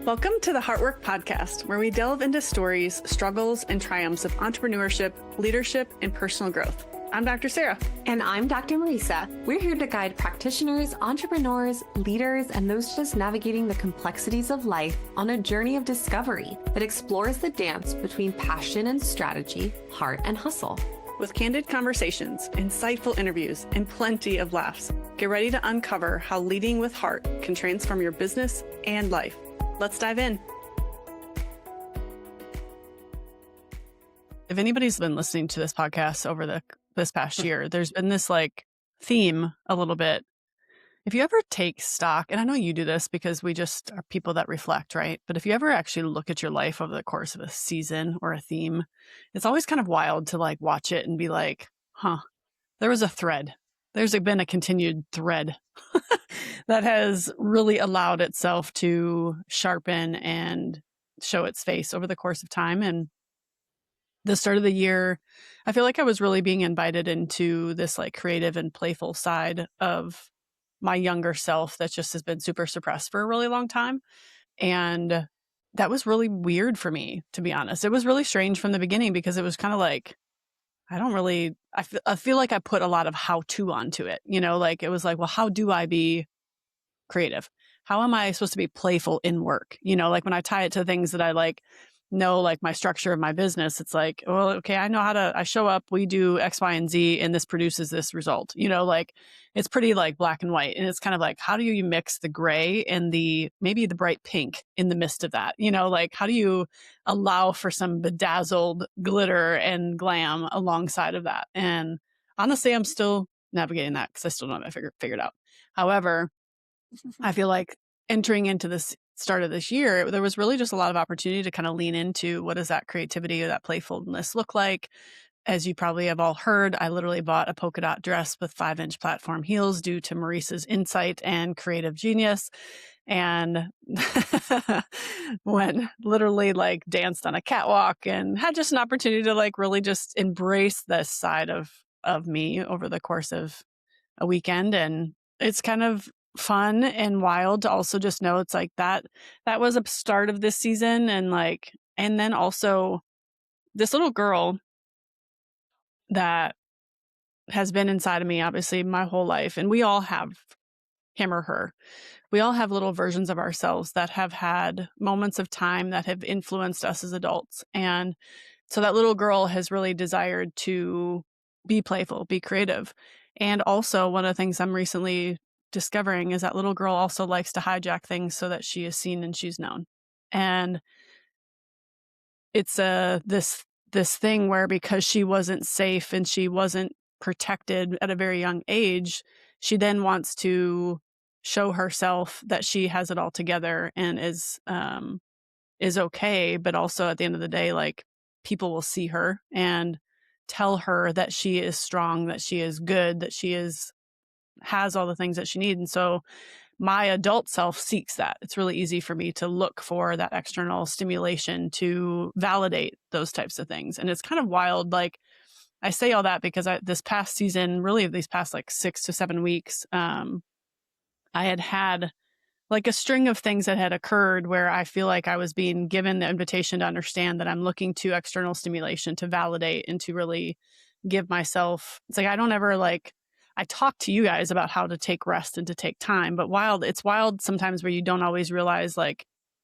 Welcome to the Heartwork Podcast, where we delve into stories, struggles, and triumphs of entrepreneurship, leadership, and personal growth. I'm Dr. Sara. And I'm Dr. Marisa. We're here to guide practitioners, entrepreneurs, leaders, and those just navigating the complexities of life on a journey of discovery that explores the dance between passion and strategy, heart and hustle. With candid conversations, insightful interviews, and plenty of laughs, get ready to uncover how leading with heart can transform your business and life. Let's dive in. If anybody's been listening to this podcast over this past year, there's been this theme a little bit. If you ever take stock, and I know you do this because we just are people that reflect, right? But if you ever actually look at your life over the course of a season or a theme, it's always kind of wild to watch it and be like, there was a thread. There's been a continued thread that has really allowed itself to sharpen and show its face over the course of time. And the start of the year, I feel like I was really being invited into this creative and playful side of my younger self that just has been super suppressed for a really long time. And that was really weird for me, to be honest. It was really strange from the beginning because it was kind of I feel like I put a lot of how-to onto it. It was well, how do I be creative? How am I supposed to be playful in work? When I tie it to things that I know, my structure of my business, it's well, okay, I know I show up, we do X, Y, and Z, and this produces this result. It's pretty black and white. And it's kind of how do you mix the gray and maybe the bright pink in the midst of that? How do you allow for some bedazzled glitter and glam alongside of that? And honestly, I'm still navigating that because I still don't have it figured out. However, I feel like entering into this start of this year, there was really just a lot of opportunity to kind of lean into what does that creativity or that playfulness look like. As you probably have all heard, I literally bought a polka dot dress with 5-inch platform heels due to Marisa's insight and creative genius. And when literally danced on a catwalk and had just an opportunity to really just embrace this side of me over the course of a weekend. And it's kind of fun and wild to also just know it's that was a start of this season. And then also this little girl that has been inside of me, obviously, my whole life. And we all have him or her. We all have little versions of ourselves that have had moments of time that have influenced us as adults. And so that little girl has really desired to be playful, be creative. And also one of the things I'm recently discovering is that little girl also likes to hijack things so that she is seen and she's known. And it's this thing where because she wasn't safe and she wasn't protected at a very young age, she then wants to show herself that she has it all together and is okay. But also at the end of the day, people will see her and tell her that she is strong, that she is good, that she has all the things that she needs. And so my adult self seeks that. It's really easy for me to look for that external stimulation to validate those types of things. And it's kind of wild. I say all that because this past season, really these past 6 to 7 weeks, I had a string of things that had occurred where I feel like I was being given the invitation to understand that I'm looking to external stimulation to validate and to really give myself, it's I don't ever I talk to you guys about how to take rest and to take time, but it's wild sometimes where you don't always realize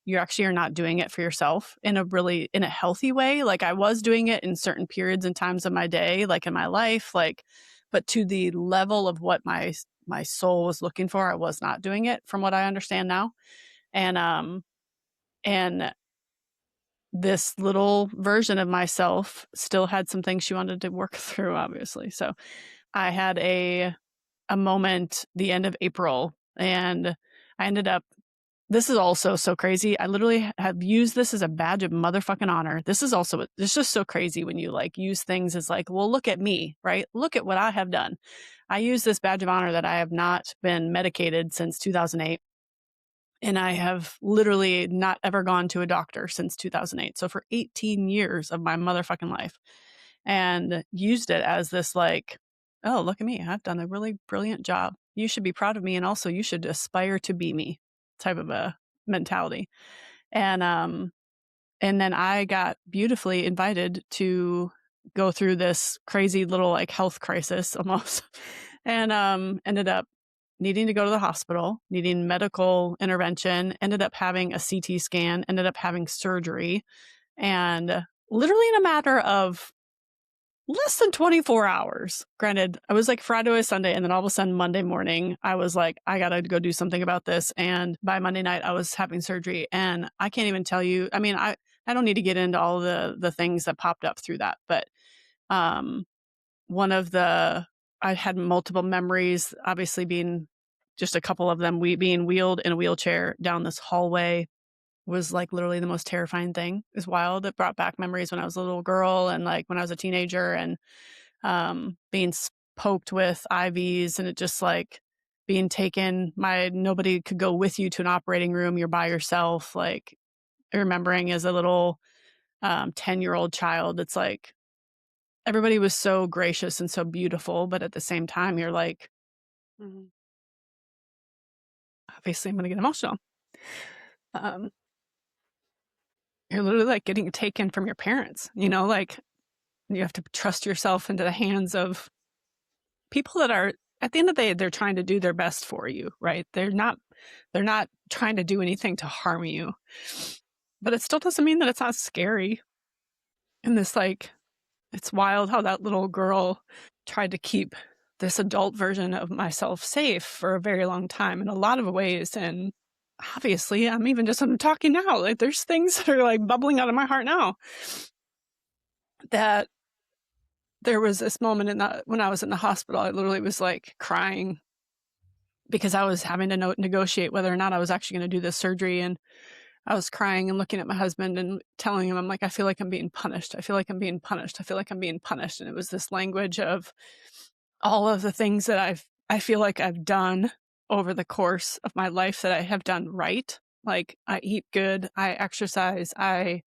you actually are not doing it for yourself in a healthy way. I was doing it in certain periods and times of my day, in my life, but to the level of what my soul was looking for, I was not doing it from what I understand now. And this little version of myself still had some things she wanted to work through, obviously. So I had a moment the end of April, and I ended up, this is also so crazy. I literally have used this as a badge of motherfucking honor. It's just so crazy when you use things as well, look at me, right? Look at what I have done. I use this badge of honor that I have not been medicated since 2008. And I have literally not ever gone to a doctor since 2008. So for 18 years of my motherfucking life, and used it as this oh, look at me. I've done a really brilliant job. You should be proud of me. And also you should aspire to be me type of a mentality. And and then I got beautifully invited to go through this crazy little like health crisis almost, and ended up needing to go to the hospital, needing medical intervention, ended up having a CT scan, ended up having surgery, and literally in a matter of less than 24 hours. Granted, I was like Friday or Sunday, and then all of a sudden Monday morning, I was like, I gotta go do something about this. And by Monday night, I was having surgery, and I can't even tell you. I mean, I don't need to get into all the things that popped up through that, but um, one of the I had multiple memories. Obviously, being just a couple of them, we being wheeled in a wheelchair down this hallway was like literally the most terrifying thing. It was wild. It brought back memories when I was a little girl and like when I was a teenager, and being poked with IVs, and it just like being taken. Nobody could go with you to an operating room. You're by yourself. Like remembering as a little 10-year-old child, it's like everybody was so gracious and so beautiful, but at the same time, you're like, Mhm. Obviously, I'm going to get emotional. Um, you're literally like getting taken from your parents, like you have to trust yourself into the hands of people that are, at the end of the day, they're trying to do their best for you, right? They're not trying to do anything to harm you. But it still doesn't mean that it's not scary. And this like it's wild how that little girl tried to keep this adult version of myself safe for a very long time in a lot of ways. And obviously, I'm talking now. Like there's things that are like bubbling out of my heart now. That there was this moment when I was in the hospital, I literally was like crying because I was having to negotiate whether or not I was actually going to do this surgery. And I was crying and looking at my husband and telling him, I'm like, I feel like I'm being punished. I feel like I'm being punished. I feel like I'm being punished. And it was this language of all of the things that I feel like I've done over the course of my life that I have done right. Like I eat good, I exercise, I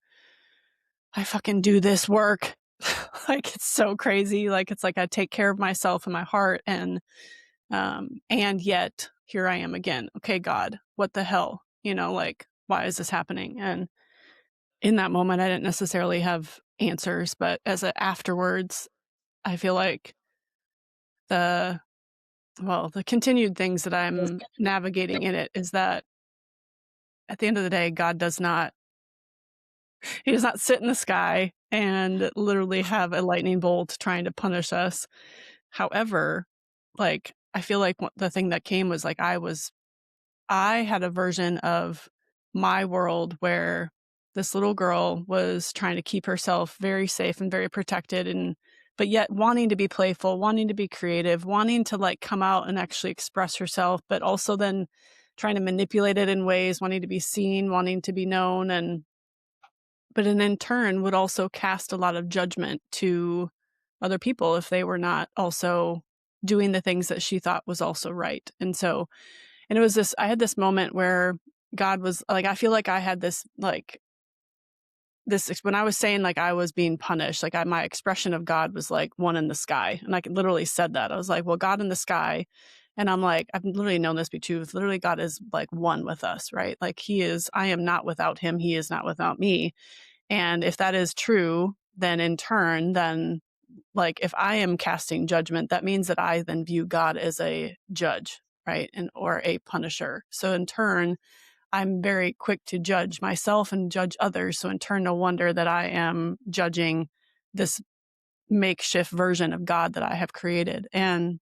fucking do this work. Like it's so crazy. Like it's like I take care of myself and my heart, and yet here I am again. Okay, God, what the hell? Like why is this happening? And in that moment I didn't necessarily have answers, but afterwards, I feel like the the continued things that I'm navigating in it is that at the end of the day, God does not he does not sit in the sky and literally have a lightning bolt trying to punish us. However, like I feel like the thing that came was like I had a version of my world where this little girl was trying to keep herself very safe and very protected, and but yet wanting to be playful, wanting to be creative, wanting to like come out and actually express herself, but also then trying to manipulate it in ways, wanting to be seen, wanting to be known, and but in turn would also cast a lot of judgment to other people if they were not also doing the things that she thought was also right. And it was I had this moment where God was like, I feel like I had when I was saying like I was being punished, like my expression of God was like one in the sky. And I literally said that. I was like, well, God in the sky. And I'm like, I've literally known this be true. Literally, God is like one with us, right? Like I am not without him. He is not without me. And if that is true, then in turn, then like if I am casting judgment, that means that I then view God as a judge, right? And or a punisher. So in turn, I'm very quick to judge myself and judge others. So in turn, no wonder that I am judging this makeshift version of God that I have created. And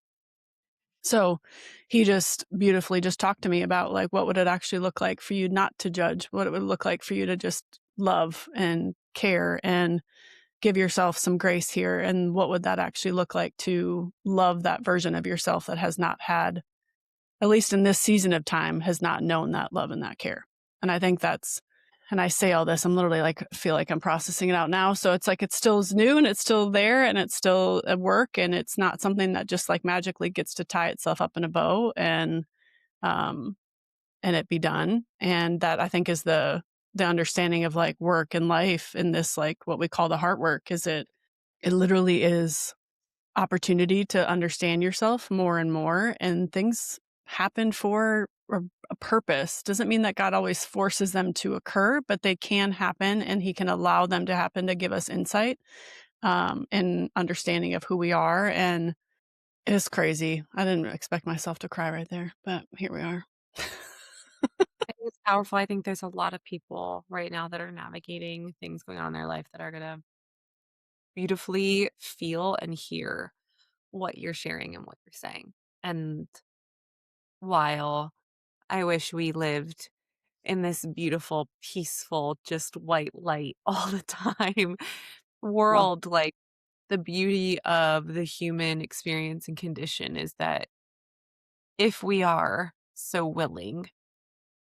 so he just beautifully just talked to me about like what would it actually look like for you not to judge, what it would look like for you to just love and care and give yourself some grace here, and what would that actually look like to love that version of yourself that has not had, at least in this season of time, has not known that love and that care. And I think and I say all this, I'm literally like, feel like I'm processing it out now. So it's like, it still is new and it's still there and it's still at work, and it's not something that just like magically gets to tie itself up in a bow um, and it be done. And that I think is the understanding of like work and life in this, like what we call the heart work, is it literally is opportunity to understand yourself more and more, and things happen for a purpose. Doesn't mean that God always forces them to occur, but they can happen, and He can allow them to happen to give us insight and understanding of who we are. And it's crazy. I didn't expect myself to cry right there, but here we are. I think it's powerful. I think there's a lot of people right now that are navigating things going on in their life that are going to beautifully feel and hear what you're sharing and what you're saying. And while I wish we lived in this beautiful, peaceful, just white light all the time Well, world, like the beauty of the human experience and condition is that if we are so willing,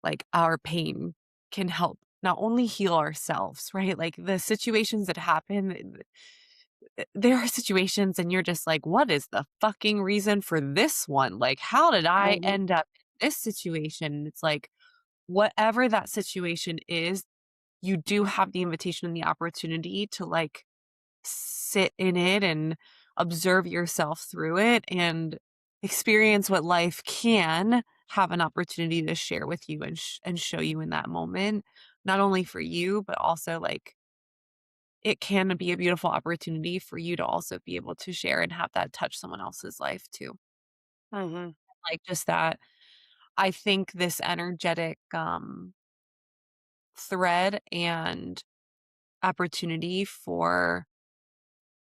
like our pain can help not only heal ourselves, right? Like the situations that happen, there are situations and you're just like, what is the fucking reason for this one? Like, how did I mhm, end up in this situation? And it's like, whatever that situation is, you do have the invitation and the opportunity to like sit in it and observe yourself through it and experience what life can have an opportunity to share with you and show you in that moment, not only for you, but also like it can be a beautiful opportunity for you to also be able to share and have that touch someone else's life too. mhm, Like just that, I think this energetic thread and opportunity for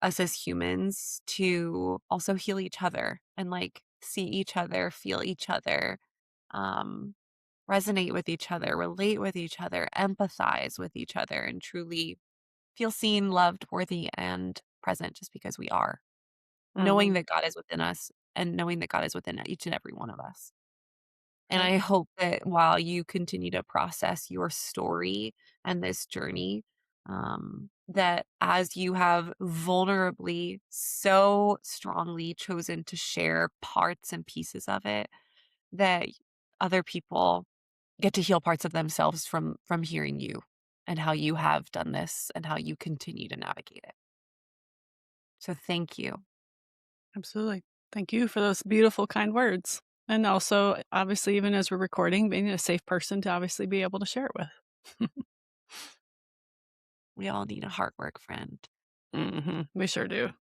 us as humans to also heal each other and like see each other, feel each other, um, resonate with each other, relate with each other, empathize with each other, and truly feel seen, loved, worthy, and present just because we are. Knowing mhm. that God is within us and knowing that God is within each and every one of us. And Yep. I hope that while you continue to process your story and this journey, that as you have vulnerably, so strongly chosen to share parts and pieces of it, that other people get to heal parts of themselves from hearing you and how you have done this and how you continue to navigate it. So thank you. Absolutely. Thank you for those beautiful, kind words. And also, obviously, even as we're recording, being a safe person to obviously be able to share it with. We all need a heart work friend. We sure do.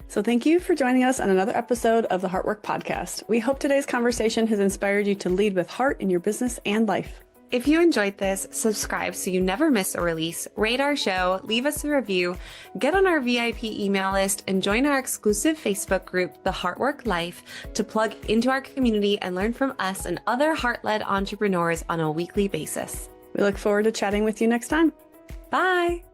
So, thank you for joining us on another episode of the Heartwork Podcast. We hope today's conversation has inspired you to lead with heart in your business and life. If you enjoyed this, subscribe so you never miss a release, rate our show, leave us a review, get on our VIP email list, and join our exclusive Facebook group, The Heartwork Life, to plug into our community and learn from us and other heart-led entrepreneurs on a weekly basis. We look forward to chatting with you next time. Bye!